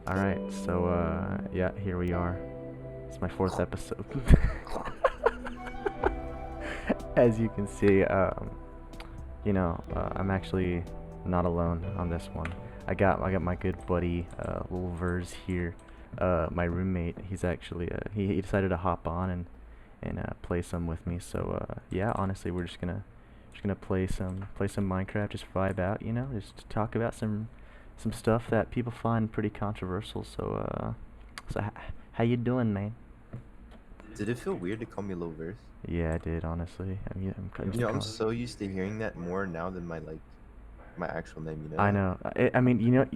Alright, so, yeah, here we are. It's my fourth episode. As you can see, I'm actually not alone on this one. I got my good buddy, Lil Vers here. My roommate, he's actually, he decided to hop on and play some with me. So, yeah, honestly, we're just gonna play some Minecraft, just vibe out, just talk about some stuff that people find pretty controversial. So how you doing, man? Did it feel weird to call me Lil Verse? Yeah, I did, honestly. I mean, I'm You just know, I'm calling. so used to hearing that more now than my actual name. You know I that? know. I mean,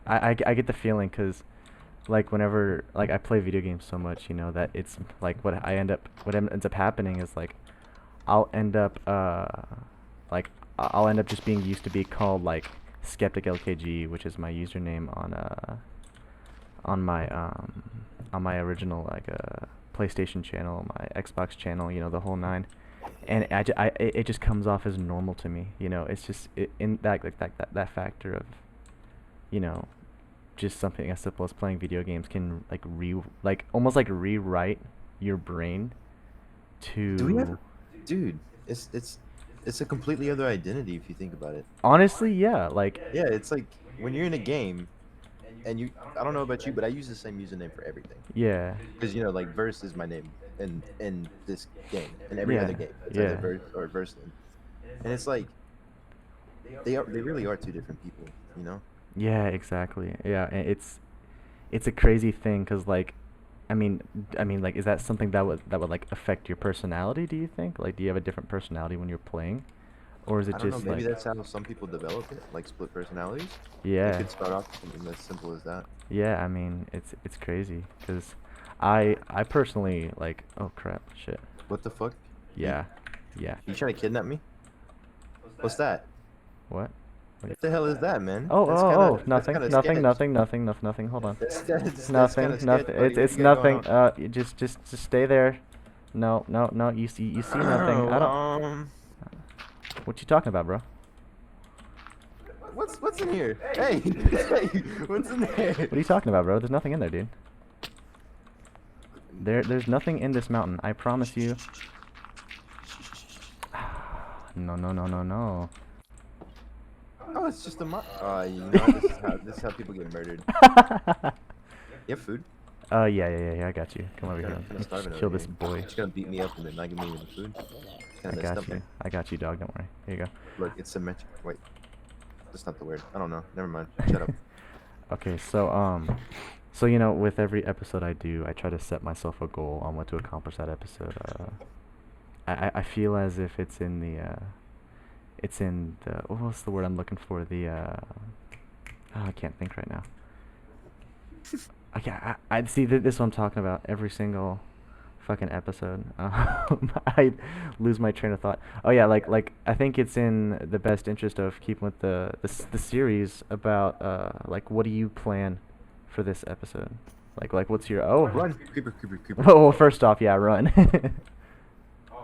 I get the feeling because, like, whenever, like, I play video games so much, that it's, like, what ends up happening is, like, I'll end up, like, I'll end up just being used to be called, like, Skeptic LKG, which is my username on my, on my original, like, PlayStation channel, my Xbox channel, the whole nine. And it just comes off as normal to me. It's just in that, like, that factor of, you know just something as simple as playing video games can, like almost like rewrite your brain Do we have, to. dude? It's a completely other identity if you think about it. Honestly, yeah, like, Yeah, it's like when you're in a game and I don't know about you, but I use the same username for everything yeah, because like Verse is my name in this game and every yeah, other game. It's either yeah, Verse or Verseland, and it's like they really are two different people. You know? yeah, exactly, yeah. And it's a crazy thing because, like, like, is that something that would like affect your personality? Do you think, like, do you have a different personality when you're playing, or is it I don't know. just Maybe like? that's how some people develop it, like split personalities. It Yeah, could start off with something as simple as that. yeah. It's crazy because I personally, like, oh crap, shit. What the fuck? You, Yeah, yeah. you trying to kidnap me? What's that? What? What the hell is that, man? Oh, oh, oh, That's nothing, kind of nothing, sketch. nothing, nothing, nothing, nothing. Hold on. That's kind Nothing, of sketch, nothing. buddy. What do It's you got going nothing. on? Just stay there. No, no, no. You see nothing. I Oh, don't. What you talking about, bro? what's in here? Hey, hey, what's in there? What are you talking about, bro? There's nothing in there, dude. There's nothing in this mountain. I promise you. No, no, no, no, no. Oh, it's just a mo. You know what? This is how people get murdered. You have food? Yeah, yeah, yeah, yeah. I got you. Come over here. Kind of Let's starving just over kill here. this boy. Just gonna beat me up and then not give me any food. I Kind of messed got up, you. man. I got you, dog. Don't worry. Here you go. Look, it's symmetric. Wait, that's not the word. I don't know. Never mind. Shut up. Okay, so with every episode I do, I try to set myself a goal on what to accomplish that episode. I feel as if it's in the, what's the word I'm looking for? I can't think right now. I see this is what I'm talking about every single fucking episode. I lose my train of thought. Oh yeah, like I think it's in the best interest of keeping with the series about, like, what do you plan for this episode? Like what's your, oh. Run, creeper, creeper, creeper. Oh, well, first off, yeah, run.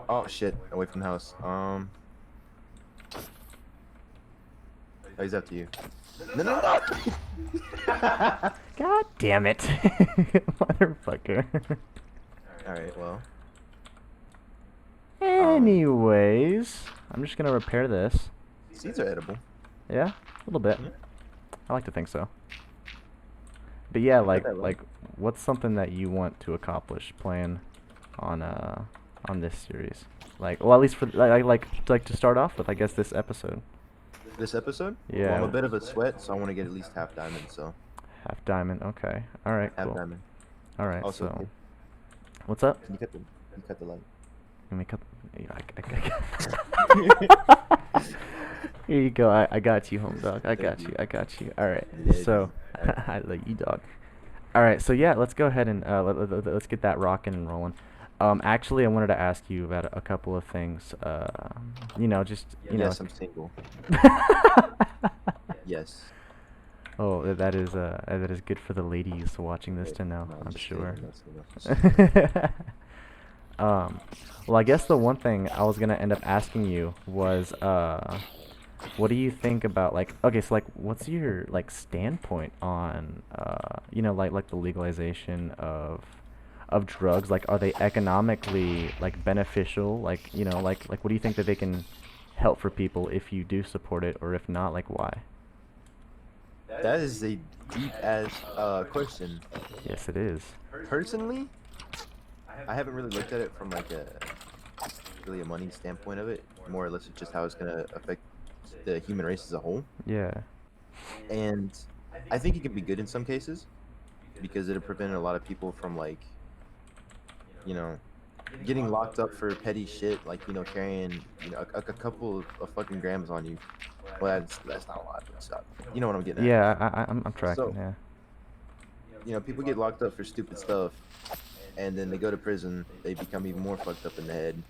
Oh shit! Away from the house. Oh, he's after you. No, no, no! God damn it, motherfucker. All right, well. Anyways, I'm just gonna repair this. Seeds are edible. Yeah, a little bit. Yeah. I like to think so. But yeah, You got that right. like, what's something that you want to accomplish playing on this series? Like, well, at least for like to start off with, I guess, this episode. This episode? Yeah. Well, I'm a bit of a sweat, so I want to get at least half diamond. So Half diamond. Okay. All right. half Cool. diamond. All right. Also, So, what's up? can you cut the light? Let me cut. Here you go. I got you, home dog. I Thank got you. you. I got you. All right. Yeah, So, dude. I let you, dog. All right. So yeah, let's go ahead and let's get that rocking and rolling. Actually, I wanted to ask you about a couple of things. Just Yes, I'm single. Yes. Oh, that is good for the ladies watching this to know, No, I'm just sure. kidding, that's enough. Well, I guess the one thing I was gonna end up asking you was, what do you think about like okay, so like what's your like standpoint on like the legalization of drugs? Like are they economically like beneficial? Like, like what do you think that they can help for people if you do support it or if not, like why? That is a deep ass question. Yes, it is. Personally, I haven't really looked at it from like a really a money standpoint of it. More or less, it's just how it's gonna affect the human race as a whole. Yeah. And I think it can be good in some cases because it'll prevent a lot of people from like, you know, getting locked up for petty shit, like carrying a couple of fucking grams on you. Well, that's not a lot, but stop. You know what I'm getting at. Yeah, I'm tracking, So yeah. people get locked up for stupid stuff, and then they go to prison. They become even more fucked up in the head,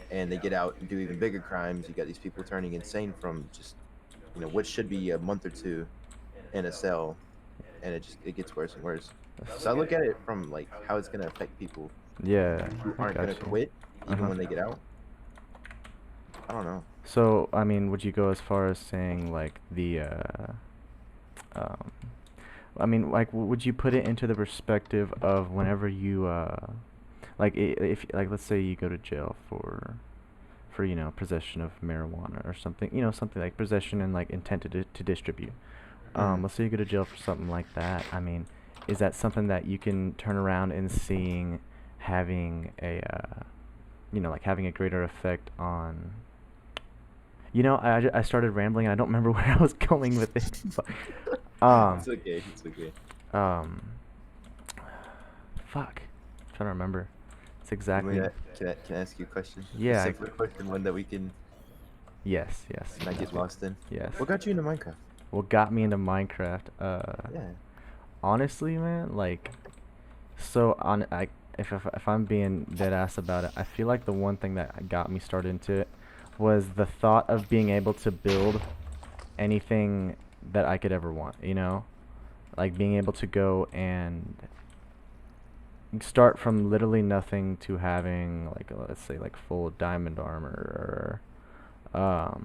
and they get out and do even bigger crimes. You got these people turning insane from just what should be a month or two in a cell, and it gets worse and worse. So I look at it from like how it's gonna affect people Yeah, who I aren't got gonna you. quit even Uh-huh. when they get out. I don't know. So, I mean, would you go as far as saying like um, I mean, like, would you put it into the perspective of whenever you, like, if, like, let's say you go to jail for, possession of marijuana or something, something like possession and like intent to distribute. Mm. Let's say you go to jail for something like that. I mean, is that something that you can turn around and seeing having like having a greater effect on I started rambling and I don't remember where I was going with it. But, It's okay. It's okay. um, fuck. I'm trying to remember. It's You mean exactly. can I ask you a question? A Yeah. simpler question, one that we can Yes, yes. not get lost in. Yes. What got you into Minecraft? What got me into Minecraft? Yeah. Honestly, man, like, so on, if I'm being dead ass about it, I feel like the one thing that got me started into it was the thought of being able to build anything that I could ever want, like being able to go and start from literally nothing to having like let's say like full diamond armor or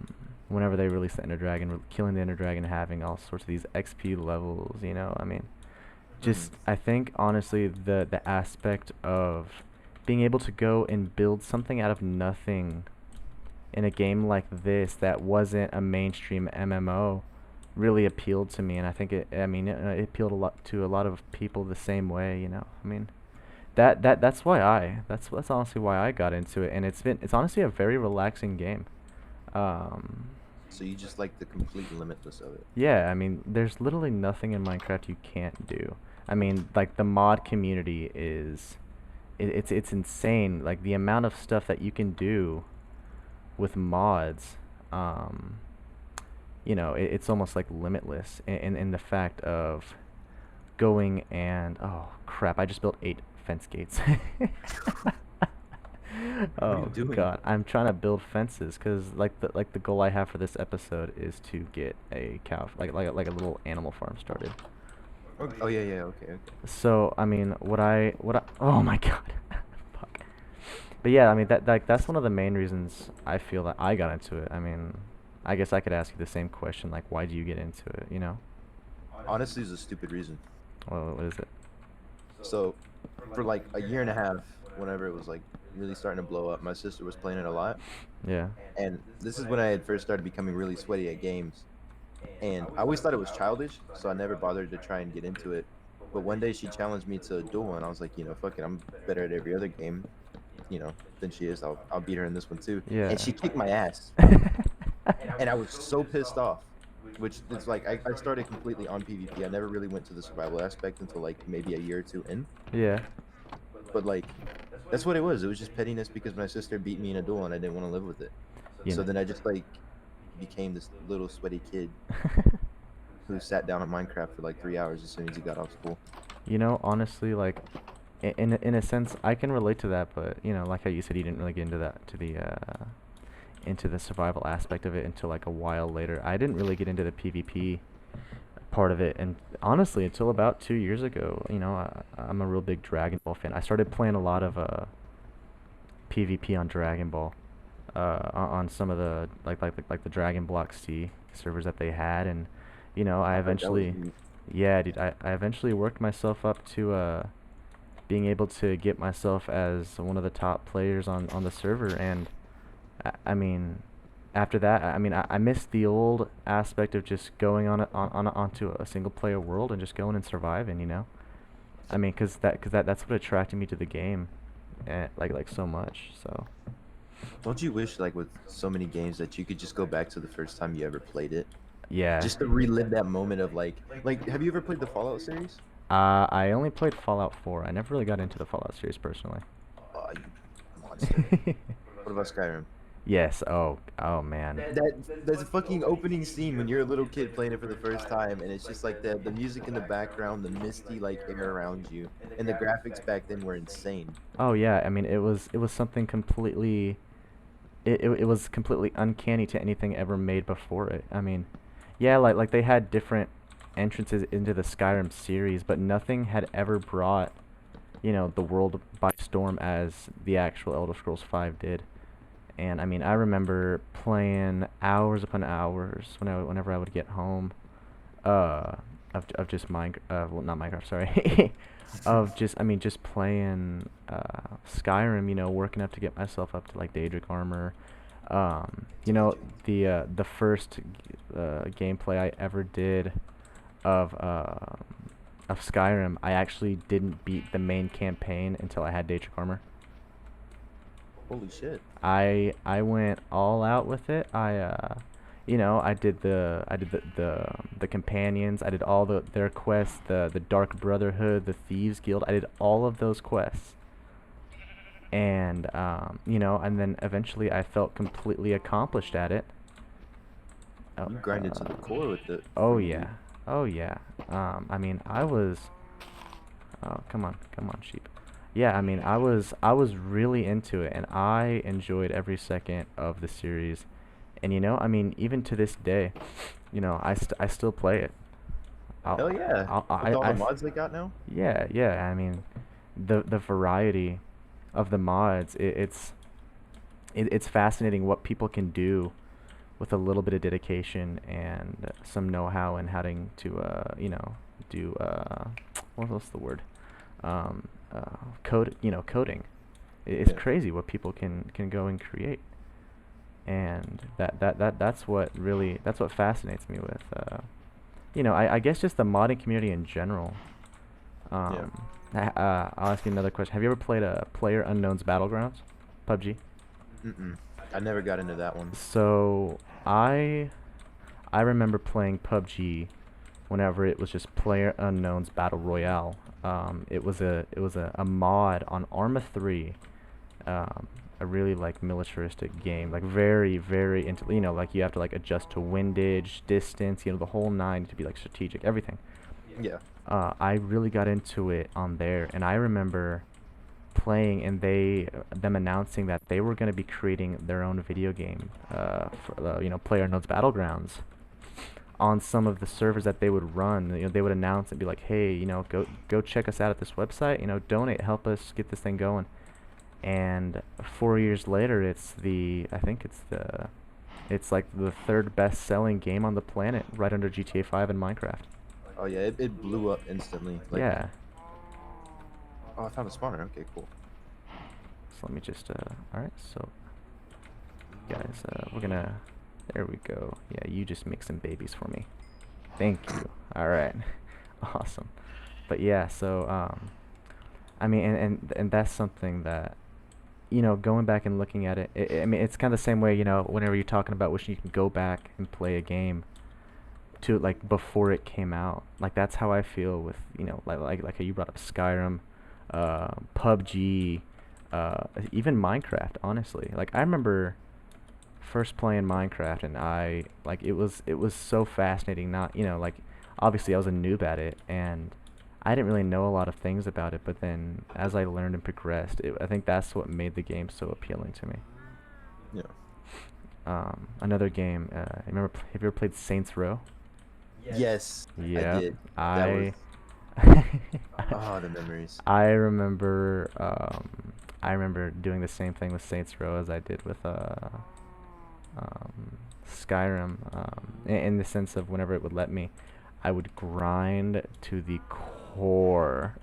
whenever they release the Ender Dragon, killing the Ender Dragon, having all sorts of these XP levels, I mean, Mm. just I think honestly the aspect of being able to go and build something out of nothing in a game like this that wasn't a mainstream MMO really appealed to me, and I think I mean it appealed a lot to a lot of people the same way, I mean, that's why that's honestly why I got into it, and it's honestly a very relaxing game. um So you just like the complete limitless of it. yeah, I mean, there's literally nothing in Minecraft you can't do. I mean, like the mod community is it's insane, like the amount of stuff that you can do with mods. um it's almost like limitless in the fact of going and oh crap, I just built 8 fence gates. What are you Oh doing? god, I'm trying to build fences because like the goal I have for this episode is to get a cow, like a little animal farm started. Okay. Oh yeah, yeah. Okay, okay. So I mean, what I oh my god, fuck. But yeah, I mean that's one of the main reasons I feel that I got into it. I mean, I guess I could ask you the same question, like why do you get into it? Honestly, it's a stupid reason. Well, what is it? So, for like a year and a half, whenever it was like really starting to blow up, my sister was playing it a lot, Yeah. and this is when I had first started becoming really sweaty at games. And I always thought it was childish, so I never bothered to try and get into it. But one day she challenged me to a duel, and I was like, fuck it, I'm better at every other game, than she is. I'll beat her in this one too. Yeah. And she kicked my ass, and I was so pissed off. Which is like I started completely on PvP. I never really went to the survival aspect until like maybe a year or two in. Yeah. But like that's what it was. It was just pettiness because my sister beat me in a duel and I didn't want to live with it. You So know. then I just like became this little sweaty kid who sat down at Minecraft for like 3 hours as soon as he got off school. Honestly, like, in a sense, I can relate to that, but like how you said, you didn't really get into that into the survival aspect of it until like a while later. I didn't really get into the PvP part of it, and honestly, until about 2 years ago, I'm a real big Dragon Ball fan. I started playing a lot of PvP on Dragon Ball. on some of the like the Dragon Block C servers that they had, and you know, I I heard that was eventually, neat. yeah, dude, I eventually worked myself up to being able to get myself as one of the top players on the server, and I mean, after that, I mean, I missed the old aspect of just going onto a single player world and just going and surviving, you know. I mean, that's what attracted me to the game, like so much. So Don't you wish, like with so many games, that you could just go back to the first time you ever played it, yeah, just to relive that moment of like have you ever played the Fallout series? I only played Fallout 4. I never really got into the Fallout series personally. Oh, you monster. What about Skyrim? Yes. Oh man. That's a fucking opening scene when you're a little kid playing it for the first time, and it's just like the music in the background, the misty like air around you, and the graphics back then were insane. Oh yeah. I mean, it was something completely. It was completely uncanny to anything ever made before it. I mean, yeah, like they had different entrances into the Skyrim series, but nothing had ever brought, you know, the world by storm as the actual Elder Scrolls 5 did. And I mean, I remember playing hours upon hours whenever I would get home, uh, of just well, not Minecraft, sorry, of just, I mean, just playing Skyrim, you know, working up to get myself up to like Daedric armor. You know, the first gameplay I ever did of uh, of Skyrim, I actually didn't beat the main campaign until I had Daedric armor. Holy shit. I went all out with it. You know, I did the companions. I did all their quests, the Dark Brotherhood, the Thieves Guild. I did all of those quests, and you know, and then eventually I felt completely accomplished at it. Oh, You grinded to the core with it oh from what yeah, we oh yeah. I mean, I was. Oh, come on, sheep. Yeah, I mean, I was really into it, and I enjoyed every second of the series. And you know, I mean, even to this day, you know, I still play it. Hell I'll, yeah. With all the mods they got now? yeah, yeah. I mean, the variety of the mods, it's fascinating what people can do with a little bit of dedication and some know-how and having to you know, do what's the word? Coding. It's Yeah. crazy what people can go and create, and that's what fascinates me with you know, I guess just the modding community in general. Yeah. Um, I'll ask you another question. Have you ever played a Player Unknown's Battlegrounds, PUBG? Mm-mm. I never got into that one. So I remember playing PUBG whenever it was just Player Unknown's Battle Royale. It was a mod on Arma 3, a really like militaristic game, like very into, you know, like you have to like adjust to windage, distance, you know, the whole nine to be like strategic, everything. Yeah. I really got into it on there, and I remember playing and them announcing that they were going to be creating their own video game for you know, PlayerUnknown's Battlegrounds on some of the servers that they would run. You know, they would announce and be like, hey, you know, go check us out at this website, you know, donate, help us get this thing going. And 4 years later, I think it's like the third best selling game on the planet, right under GTA 5 and Minecraft. Oh yeah, it blew up instantly. Like, Yeah. oh, I found a spawner. Okay, cool. So let me just all right, so guys, we're gonna, there we go. Yeah, you just make some babies for me. Thank you. All right. Awesome. But yeah, so I mean, and that's something that, you know, going back and looking at it, I mean, it's kind of the same way, you know, whenever you're talking about wishing you can go back and play a game to like before it came out. Like that's how I feel with, you know, like how you brought up Skyrim, PUBG, even Minecraft, honestly. Like I remember first playing Minecraft, and it was so fascinating. Not, you know, like obviously I was a noob at it, and I didn't really know a lot of things about it. But then as I learned and progressed, I think that's what made the game so appealing to me. Yeah. Another game. Have you ever played Saints Row? Yes, I Yeah, did. That was I oh the memories. I remember I remember doing the same thing with Saints Row as I did with Skyrim, in the sense of whenever it would let me, I would grind to the core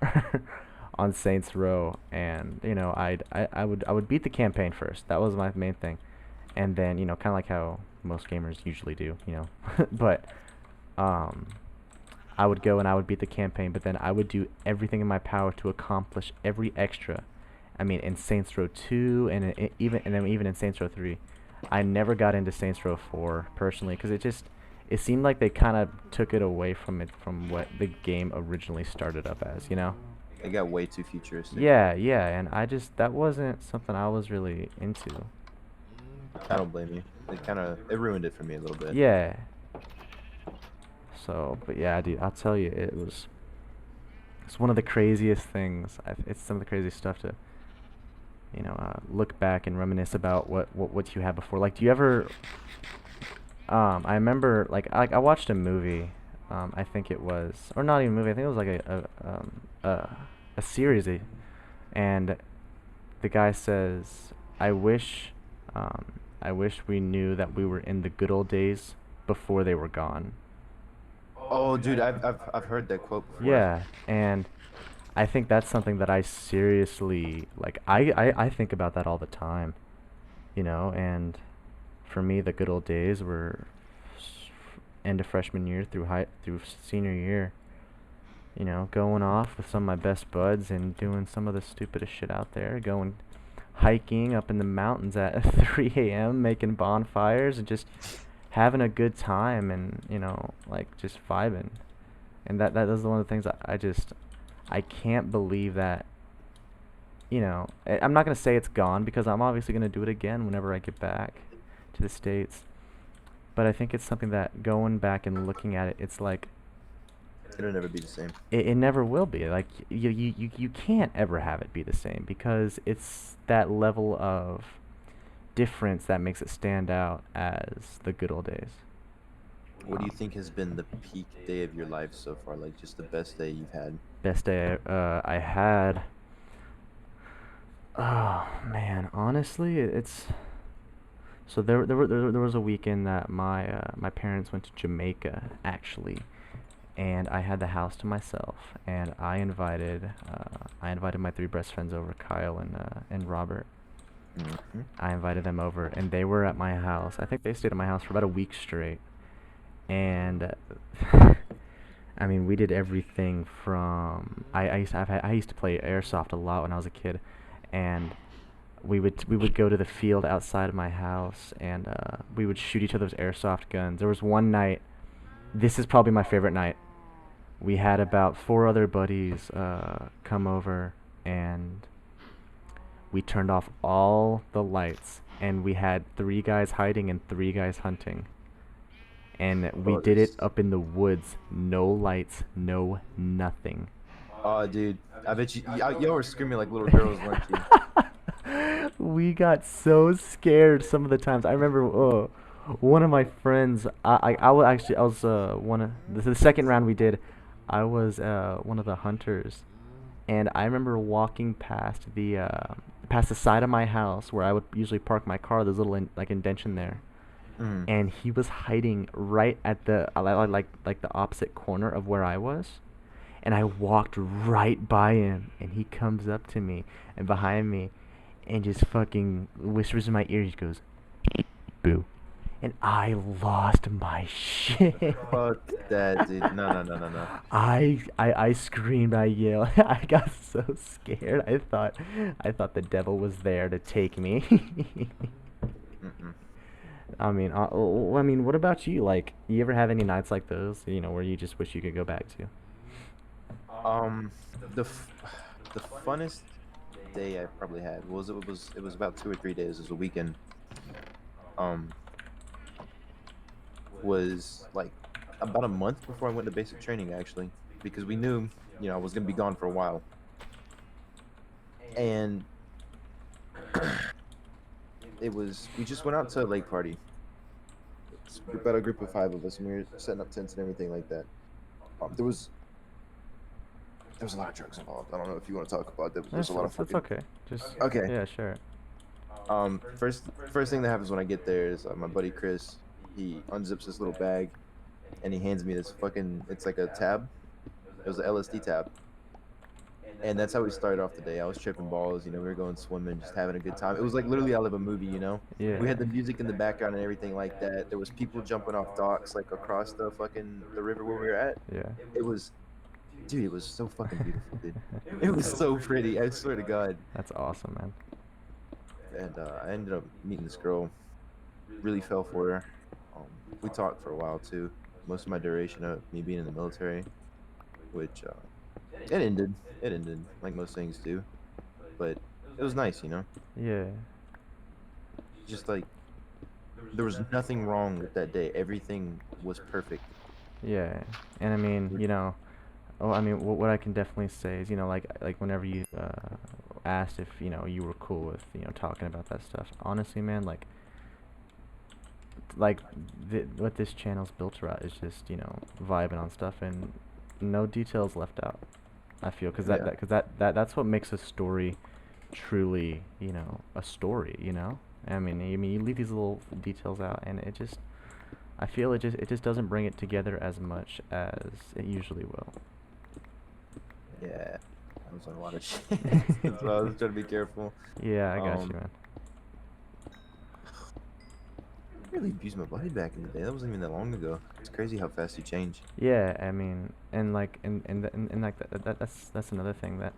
on Saints Row, and I would beat the campaign first. That was my main thing, and then kind of like how most gamers usually do, but um, I would go and I would beat the campaign, but then I would do everything in my power to accomplish every extra. I mean, in Saints Row 2 and even in Saints Row 3. I never got into Saints Row 4 personally because it seemed like they kind of took it away from what the game originally started up as. It got way too futuristic. Yeah, yeah, and that wasn't something I was really into. I don't blame you. It ruined it for me a little bit. Yeah. So, but yeah, dude, I'll tell you, it's one of the craziest things. It's some of the craziest stuff to look back and reminisce about what you had before. Like, do you ever? I remember I watched a movie. I think it was, or not even a movie. I think it was like a series, and the guy says, I wish we knew that we were in the good old days before they were gone." Oh, dude, I've heard that quote before. Yeah, and I think that's something that I seriously like. I think about that all the time, and for me, the good old days were end of freshman year through senior year. Going off with some of my best buds and doing some of the stupidest shit out there, going hiking up in the mountains at 3 a.m., making bonfires and just having a good time and, like just vibing. And that is one of the things I can't believe that, I'm not going to say it's gone because I'm obviously going to do it again whenever I get back to the States. But I think it's something that going back and looking at it, it's like, it'll never be the same. it never will be. Like, you can't ever have it be the same because it's that level of difference that makes it stand out as the good old days. What do you think has been the peak day of your life so far? Like, just the best day you've had? Best day I had. Oh man, honestly, it's so there was a weekend that my parents went to Jamaica actually, and I had the house to myself, and I invited my three best friends over, Kyle and Robert. Mm-hmm. I invited them over, and they were at my house. I think they stayed at my house for about a week straight, and I mean, we did everything from I used to play airsoft a lot when I was a kid, and we would go to the field outside of my house, and we would shoot each other's airsoft guns. There was one night. This is probably my favorite night. We had about 4 other buddies come over, and we turned off all the lights, and we had 3 guys hiding and 3 guys hunting. And we did it up in the woods. No lights, no nothing. Oh, dude, I bet y'all were screaming like little girls, weren't you? We got so scared some of the times. I remember one of my friends. I was one of the second round we did. I was one of the hunters, and I remember walking past the side of my house where I would usually park my car. There's a little indention there, Mm. and he was hiding right at the like the opposite corner of where I was, and I walked right by him, and he comes up to me and behind me, and just fucking whispers in my ear. He goes, "Boo," and I lost my shit. Fuck that, dude. No. I screamed, I yelled, I got so scared. I thought the devil was there to take me. Mm-mm. I mean, what about you? Like, you ever have any nights like those, where you just wish you could go back to? Um, the funnest day I probably had it was about 2 or 3 days. It was a weekend. Um, was like about a month before I went to basic training actually, because we knew, I was gonna be gone for a while, and we just went out to a lake party. It's about a group of 5 of us, and we were setting up tents and everything like that. There was There's a lot of drugs involved. I don't know if you want to talk about that, but there's a lot of That's fucking. okay. Just Okay. yeah, sure. First thing that happens when I get there is my buddy Chris. He unzips this little bag and he hands me this fucking. It's like a tab. It was an LSD tab, and that's how we started off the day. I was tripping balls. We were going swimming, just having a good time. It was like literally out of a movie. We Yeah. had the music in the background and everything like that. There was people jumping off docks like across the river where we were at. Yeah. It was, dude, it was so fucking beautiful, dude. It was so pretty. I swear to God. That's awesome, man. And I ended up meeting this girl. Really fell for her. We talked for a while too. Most of my duration of me being in the military, which it ended. It ended like most things do, but it was nice. Yeah. Just like there was nothing wrong with that day. Everything was perfect. Yeah. And I mean, oh, I mean, what I can definitely say is, like whenever you asked if, you were cool with, talking about that stuff. Honestly, man, like what this channel's built around is just, vibing on stuff and no details left out. I feel because Yeah. that's what makes a story truly, a story, I mean, you leave these little details out and I feel it just doesn't bring it together as much as it usually will. Yeah. I was on a lot of shit. That's why I was trying to be careful. Yeah, I got you, Um, man. I really abused my body back in the day. That wasn't even that long ago. It's crazy how fast you change. Yeah, I mean, and like that's another thing that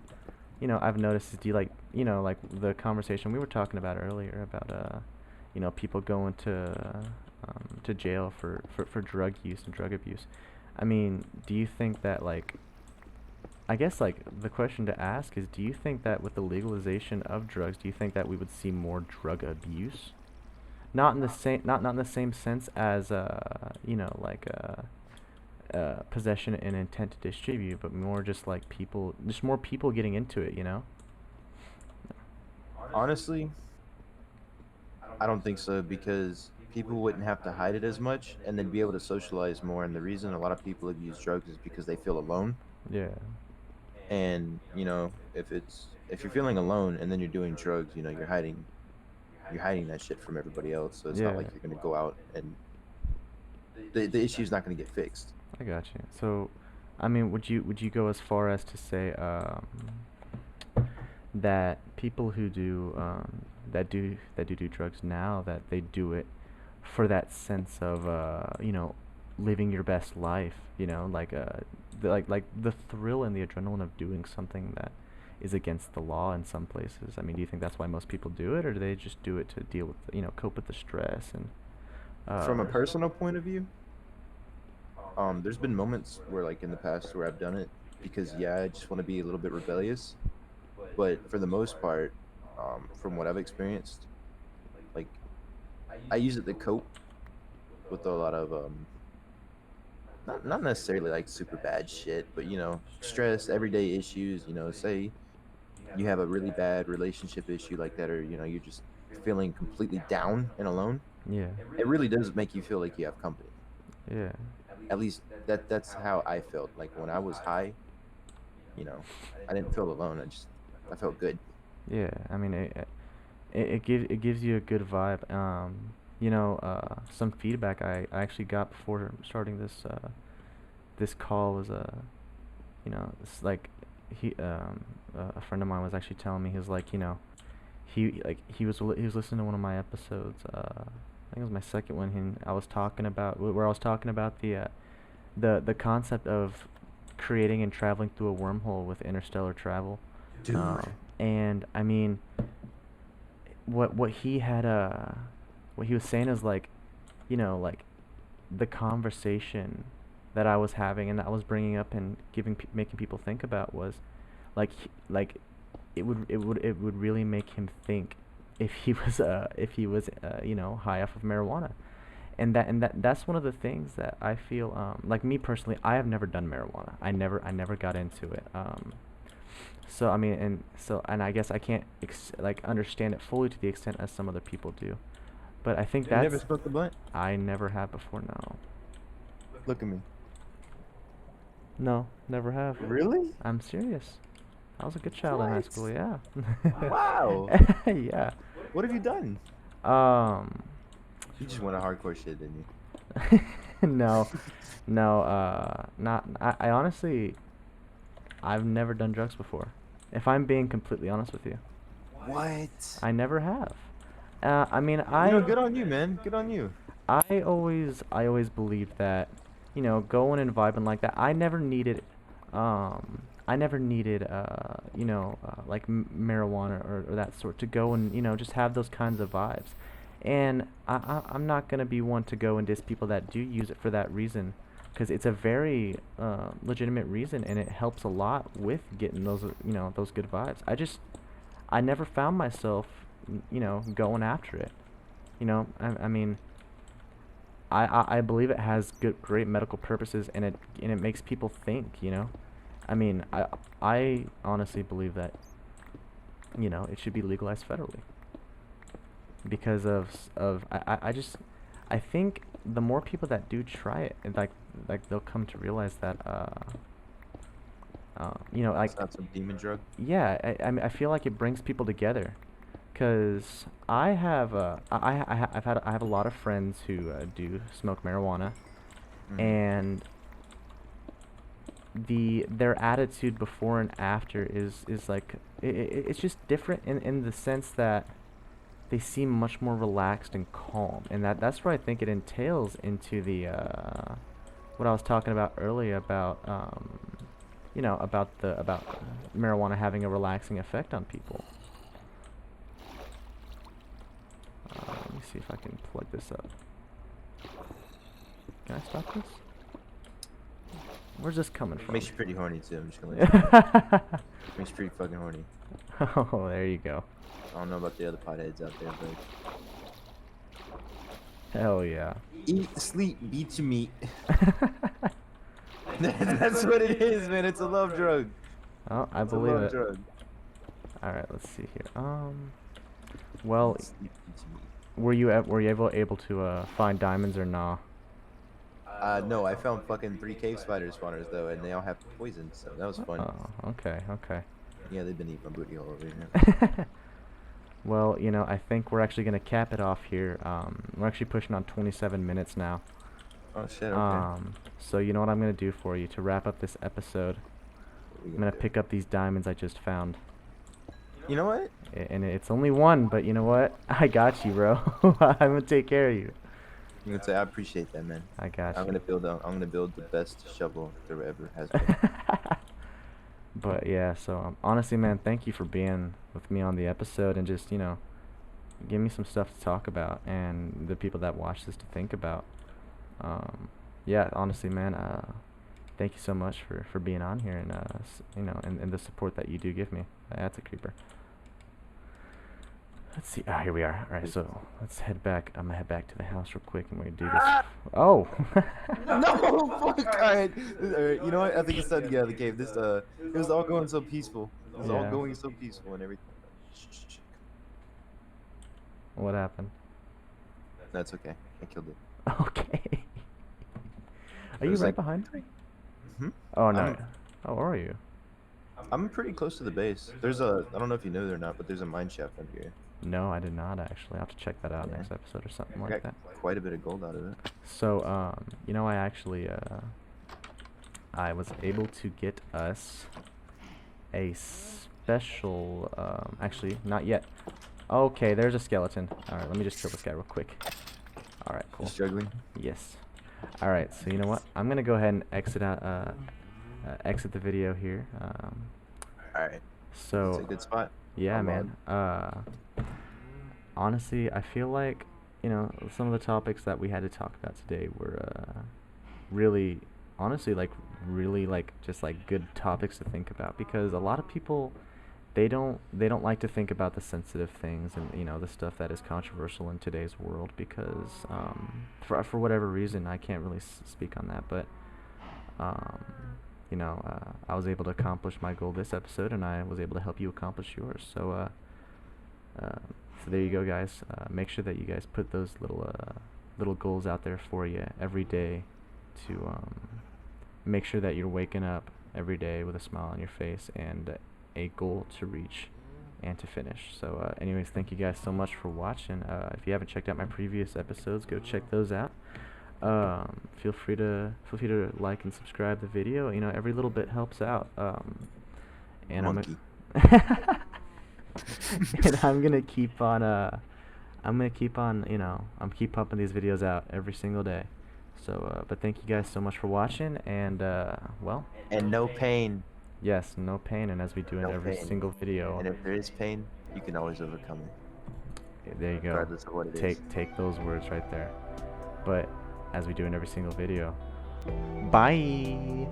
I've noticed is do you like the conversation we were talking about earlier about people going to jail for drug use and drug abuse. I mean, do you think that I guess the question to ask is do you think that with the legalization of drugs, do you think that we would see more drug abuse? Not in the same not in the same sense as possession and intent to distribute, but more just just more people getting into it. Honestly, I don't think so because people wouldn't have to hide it as much and they'd be able to socialize more. And the reason a lot of people abuse drugs is because they feel alone. Yeah. And if you're feeling alone and then you're doing drugs, you're hiding that shit from everybody else. So it's not Yeah. like you're gonna go out and the issue's not gonna get fixed. I got you. So, I mean, would you go as far as to say that people who do drugs now that they do it for that sense of living your best life, like the thrill and the adrenaline of doing something that is against the law in some places. I mean, do you think that's why most people do it, or do they just do it to deal with, cope with the stress and From a personal point of view, there's been moments where like in the past where I've done it because yeah, I just want to be a little bit rebellious. But for the most part, from what I've experienced, like I use it to cope with a lot of not necessarily like super bad shit, but stress, everyday issues. Say you have a really bad relationship issue like that, or you're just feeling completely down and alone. yeah, It really does make you feel like you have company. yeah, At least that's how I felt. Like when I was high, you know, I didn't feel alone. I felt good. yeah. I mean, it gives you a good vibe. Some feedback I actually got before starting this call was it's like a friend of mine was actually telling me he was like he was listening to one of my episodes. I think it was my second one. I was talking about where I was talking about the concept of creating and traveling through a wormhole with interstellar travel. Dude. And I mean, what he had what he was saying is like the conversation that I was having and that I was bringing up and making people think about was like it would really make him think if he was high off of marijuana. And that's one of the things that I feel like me personally, I have never done marijuana. I never got into it. So I mean, and I guess I can't understand it fully to the extent as some other people do. But I think You never that's smoked the blunt? I never have before now. Look at me. No, never have. Really? I'm serious. I was a good child in high What? school, yeah. Wow. Yeah. What have you done? Um, You just went a hardcore shit, didn't you? no, no, not, I honestly, I've never done drugs before. If I'm being completely honest with you, What? I never have. I mean, Good on you, man. Good on you. I always believed that, going and vibing like that, I never needed, like marijuana or that sort to go and, just have those kinds of vibes. And I'm not gonna be one to go and diss people that do use it for that reason, because it's a very legitimate reason and it helps a lot with getting those, those good vibes. I never found myself, going after it. I mean, I believe it has great medical purposes, and it makes people think. I mean, I honestly believe that, it should be legalized federally because I just I think the more people that do try it, and like they'll come to realize that It's not some demon drug. yeah, I mean, I feel like it brings people together. Cause I have I have a lot of friends who do smoke marijuana, Mm. and their attitude before and after is like it's just different in the sense that they seem much more relaxed and calm, and that's where I think it entails into the what I was talking about earlier about about marijuana having a relaxing effect on people. Let me see if I can plug this up. Can I stop this? Where's this coming from? Makes you pretty horny too. I'm just gonna let you know. Makes you pretty fucking horny. Oh, there you go. I don't know about the other potheads out there, but Hell yeah. eat, sleep, beat your meat. That's what it is, man. It's a love drug. Oh, I It's a believe love it. drug. All right, let's see here. Well, Eat, sleep, beat your meat. were you able to find diamonds or nah? No, I found fucking 3 cave spider spawners though, and they all have poison, so that was fun. Oh, okay, okay. Yeah, they've been eating my booty hole over here. Well, I think we're actually gonna cap it off here. We're actually pushing on 27 minutes now. Oh shit, okay. So you know what I'm gonna do for you to wrap up this episode? What we I'm gonna do? pick up these diamonds I just found. You know what? And it's only one, but you know what? I got you, bro. I'm gonna take care of you. I'm gonna say I appreciate that, man. I got I'm you. gonna build the best shovel there ever has been. But yeah, so honestly, man, thank you for being with me on the episode and just, give me some stuff to talk about and the people that watch this to think about. Yeah, honestly, man, thank you so much for being on here and, and the support that you do give me. That's a creeper. Let's see. Ah, here we are. All right, so let's head back. I'm gonna head back to the house real quick, and we're gonna do this. Oh. No, fuck. Alright. You know what? I think it's time to get out of the cave. It was all going so peaceful. It was all Yeah. going so peaceful and everything. Shh, shh, shh. What happened? That's okay. I killed it. Okay. Are It you was right like, behind me? hmm? Oh no. I'm, Oh, where are you? I'm pretty close to the base. I don't know if you know it or not, but there's a mine shaft under here. No, I did not actually. I'll have to check that out Yeah. next episode or something I like got that. quite a bit of gold out of it. So, I actually, I was able to get us a special, actually, not yet. Okay, there's a skeleton. Alright, let me just kill this guy real quick. Alright, cool. You struggling? Yes. Alright, so you know what? I'm gonna go ahead and exit out, exit the video here. Alright. So, It's a good spot. yeah, I'll man. Honestly, I feel like, some of the topics that we had to talk about today were really, honestly, like really like just like good topics to think about because a lot of people they don't like to think about the sensitive things and the stuff that is controversial in today's world because for whatever reason I can't really speak on that, but um, I was able to accomplish my goal this episode and I was able to help you accomplish yours. So there you go, guys. Make sure that you guys put those little goals out there for you every day to, make sure that you're waking up every day with a smile on your face and a goal to reach and to finish. So anyways, thank you guys so much for watching. If you haven't checked out my previous episodes, go check those out. Feel free to like and subscribe the video. You know, every little bit helps out. And Monkey. and I'm gonna keep on keep pumping these videos out every single day. So but thank you guys so much for watching, and well, And no pain. yes, no pain, and as we do in No every pain. single video, And if there is pain, you can always overcome it. there you go. Regardless of what it is. Take those words right there. But as we do in every single video, bye.